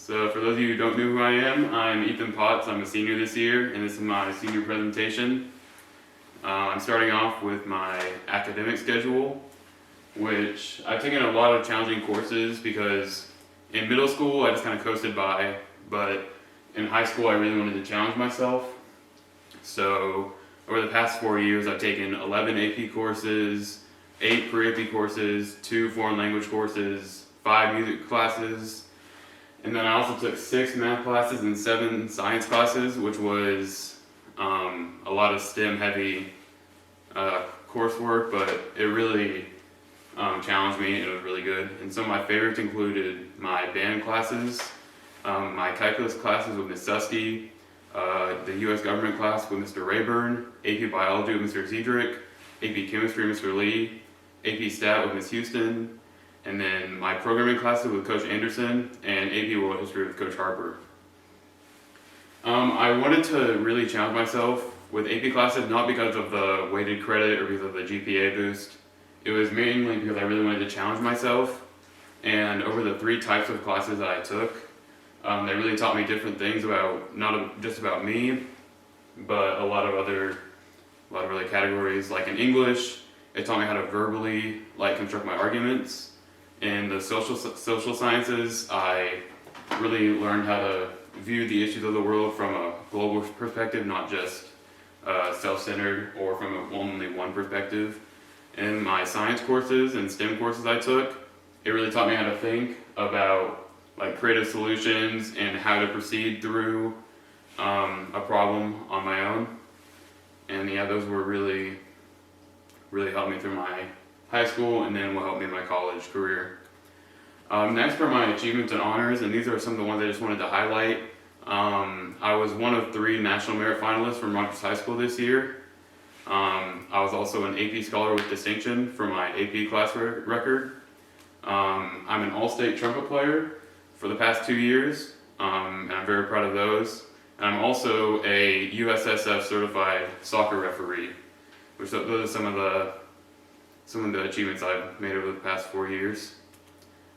So for those of you who don't know who I am, I'm Ethan Potts. I'm a senior this year, and this is my senior presentation. I'm starting off with my academic schedule, which I've taken a lot of challenging courses because in middle school I just kind of coasted by, but in high school I really wanted to challenge myself. So over the past 4 years I've taken 11 AP courses, 8 pre-AP courses, 2 foreign language courses, 5 music classes, and then I also took 6 math classes and 7 science classes, which was a lot of STEM heavy coursework, but it really challenged me and it was really good. And some of my favorites included my band classes, my calculus classes with Ms. Susky, the U.S. government class with Mr. Rayburn, AP biology with Mr. Zedrick, AP chemistry with Mr. Lee, AP stat with Ms. Houston, and then my programming classes with Coach Anderson, and AP World History with Coach Harper. I wanted to really challenge myself with AP classes, not because of the weighted credit or because of the GPA boost. It was mainly because I really wanted to challenge myself, and over the 3 types of classes that I took, they really taught me different things about, not just about me, but a lot of other categories. Like in English, it taught me how to verbally construct my arguments. In the social sciences, I really learned how to view the issues of the world from a global perspective, not just self-centered or from only one perspective. In my science courses and STEM courses I took, it really taught me how to think about creative solutions and how to proceed through a problem on my own. And yeah, those were really helped me through my high school and then will help me in my college career. Next are my achievements and honors, and these are some of the ones I just wanted to highlight. I was one of 3 National Merit finalists from Rogers High School this year. I was also an AP Scholar with Distinction for my AP class record. I'm an all-state trumpet player for the past 2 years, and I'm very proud of those. And I'm also a USSF certified soccer referee, which those are some of the achievements I've made over the past 4 years.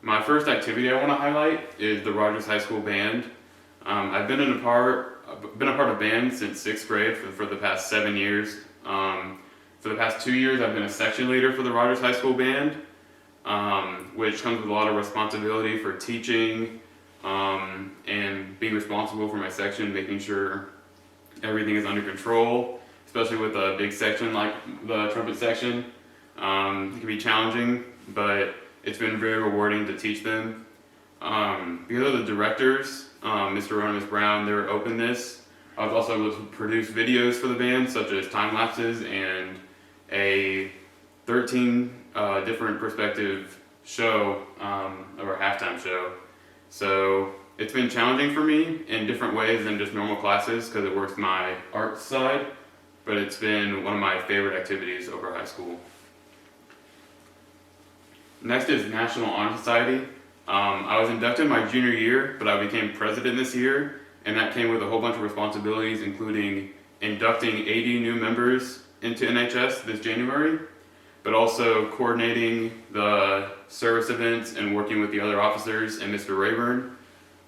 My first activity I want to highlight is the Rogers High School Band. I've been a part of band since 6th grade for the past 7 years. For the past 2 years I've been a section leader for the Rogers High School Band, which comes with a lot of responsibility for teaching and being responsible for my section, making sure everything is under control, especially with a big section like the trumpet section. It can be challenging, but it's been very rewarding to teach them. Because of the directors, Mr. Rowan and Ms. Brown, their openness, I was also able to produce videos for the band, such as time lapses and a 13 different perspective show, or halftime show. So it's been challenging for me in different ways than just normal classes because it works my art side, but it's been one of my favorite activities over high school. Next is National Honor Society. I was inducted my junior year, but I became president this year, and that came with a whole bunch of responsibilities, including inducting 80 new members into NHS this January, but also coordinating the service events and working with the other officers and Mr. Rayburn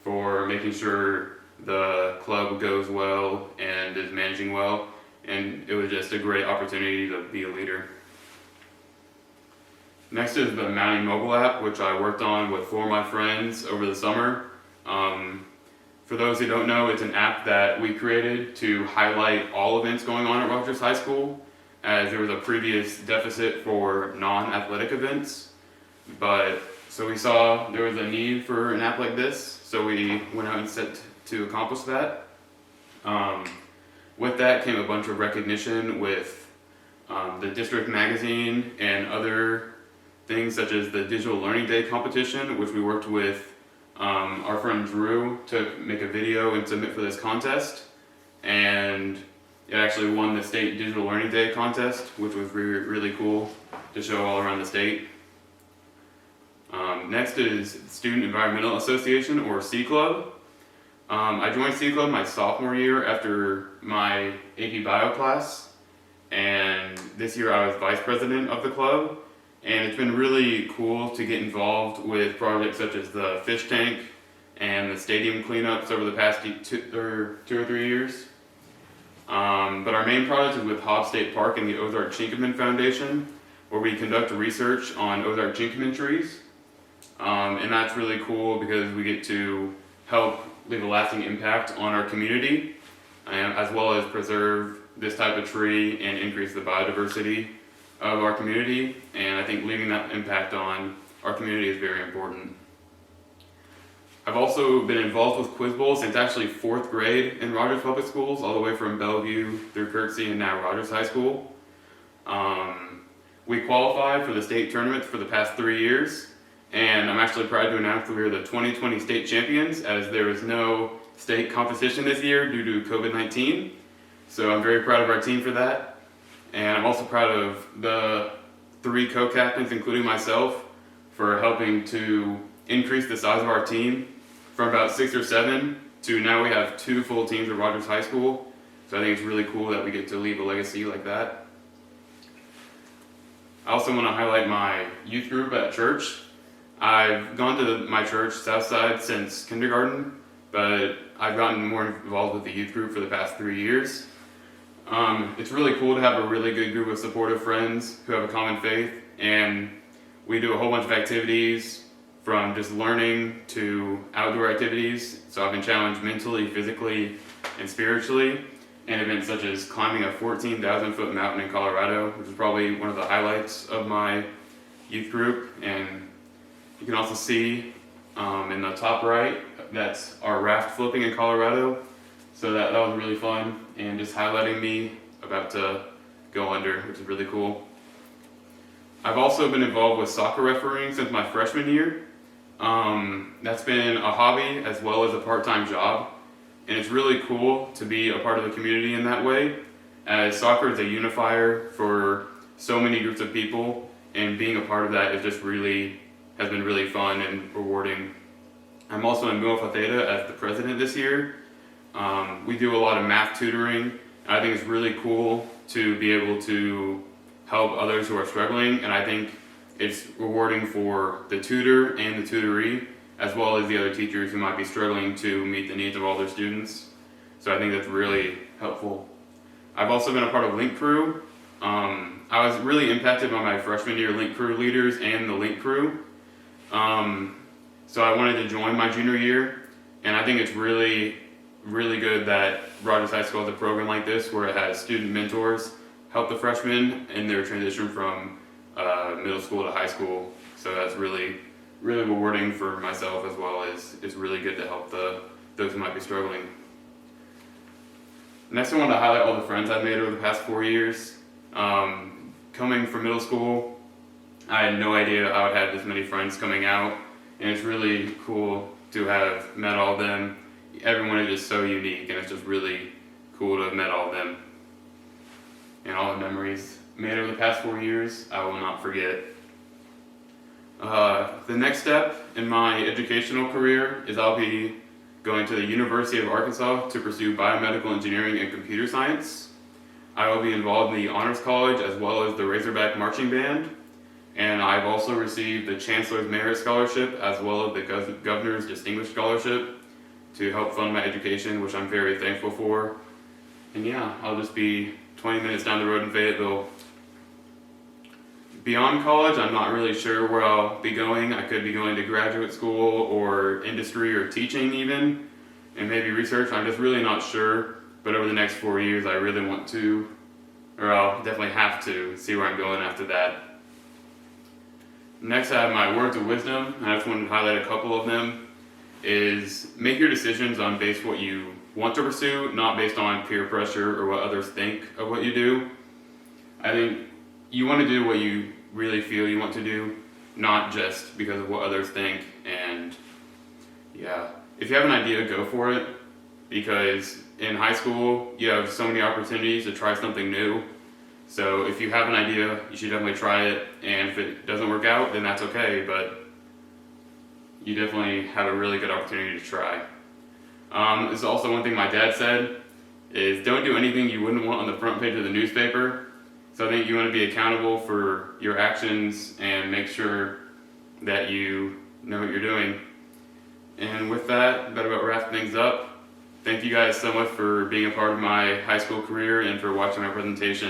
for making sure the club goes well and is managing well, and it was just a great opportunity to be a leader. Next is the Mounting mobile app, which I worked on with 4 of my friends over the summer. For those who don't know, it's an app that we created to highlight all events going on at Rogers High School, as there was a previous deficit for non-athletic events. So we saw there was a need for an app like this, so we went out and set to accomplish that. With that came a bunch of recognition with the district magazine and other things such as the Digital Learning Day competition, which we worked with our friend Drew to make a video and submit for this contest. And it actually won the state Digital Learning Day contest, which was really cool to show all around the state. Next is Student Environmental Association, or C Club. I joined C Club my sophomore year after my AP Bio class, and this year I was vice president of the club. And it's been really cool to get involved with projects such as the fish tank and the stadium cleanups over the past 2 or 3 years. But our main project is with Hobbs State Park and the Ozark Chinquapin Foundation, where we conduct research on Ozark Chinquapin trees. And that's really cool because we get to help leave a lasting impact on our community, as well as preserve this type of tree and increase the biodiversity of our community. And I think leaving that impact on our community is very important. I've also been involved with Quiz Bowl since actually 4th grade in Rogers Public Schools, all the way from Bellevue through Kirksey and now Rogers High School. We qualified for the state tournament for the past 3 years, and I'm actually proud to announce that we are the 2020 state champions, as there was no state competition this year due to COVID-19. So I'm very proud of our team for that. And I'm also proud of the 3 co-captains, including myself, for helping to increase the size of our team from about 6 or 7 to now we have 2 full teams at Rogers High School. So I think it's really cool that we get to leave a legacy like that. I also want to highlight my youth group at church. I've gone to my church, Southside, since kindergarten, but I've gotten more involved with the youth group for the past 3 years. It's really cool to have a really good group of supportive friends who have a common faith, and we do a whole bunch of activities from just learning to outdoor activities. So I've been challenged mentally, physically, and spiritually in events such as climbing a 14,000-foot mountain in Colorado, which is probably one of the highlights of my youth group. And you can also see in the top right, that's our raft flipping in Colorado. So that was really fun, and just highlighting me about to go under, which is really cool. I've also been involved with soccer refereeing since my freshman year. That's been a hobby as well as a part-time job, and it's really cool to be a part of the community in that way, as soccer is a unifier for so many groups of people, and being a part of that is just has been really fun and rewarding. I'm also in Mu Alpha Theta as the president this year. We do a lot of math tutoring, and I think it's really cool to be able to help others who are struggling, and I think it's rewarding for the tutor and the tutoree, as well as the other teachers who might be struggling to meet the needs of all their students. So I think that's really helpful. I've also been a part of Link Crew. I was really impacted by my freshman year Link Crew leaders and the Link Crew. So I wanted to join my junior year, and I think it's really good that Rogers High School has a program like this where it has student mentors help the freshmen in their transition from middle school to high school. So that's really rewarding for myself, as well as it's really good to help those who might be struggling. Next, I want to highlight all the friends I've made over the past 4 years. Coming from middle school, I had no idea I would have this many friends coming out, and it's really cool to have met all of them. Everyone is just so unique, and it's just really cool to have met all of them. And all the memories made over the past 4 years, I will not forget. The next step in my educational career is I'll be going to the University of Arkansas to pursue biomedical engineering and computer science. I will be involved in the Honors College as well as the Razorback Marching Band. And I've also received the Chancellor's Merit Scholarship as well as the Governor's Distinguished Scholarship to help fund my education, which I'm very thankful for. And yeah, I'll just be 20 minutes down the road in Fayetteville. Beyond college, I'm not really sure where I'll be going. I could be going to graduate school or industry or teaching even, and maybe research. I'm just really not sure. But over the next 4 years, I really want to, or I'll definitely have to, see where I'm going after that. Next, I have my words of wisdom, and I just wanted to highlight a couple of them, is make your decisions on based what you want to pursue, not based on peer pressure or what others think of what you do. I think you want to do what you really feel you want to do, not just because of what others think. And yeah, if you have an idea, go for it, because in high school you have so many opportunities to try something new. So if you have an idea, you should definitely try it, and if it doesn't work out, then that's okay, but you definitely have a really good opportunity to try. This is also one thing my dad said, is don't do anything you wouldn't want on the front page of the newspaper. So I think you want to be accountable for your actions and make sure that you know what you're doing. And with with that about wrap things up. Thank you guys so much for being a part of my high school career and for watching my presentation.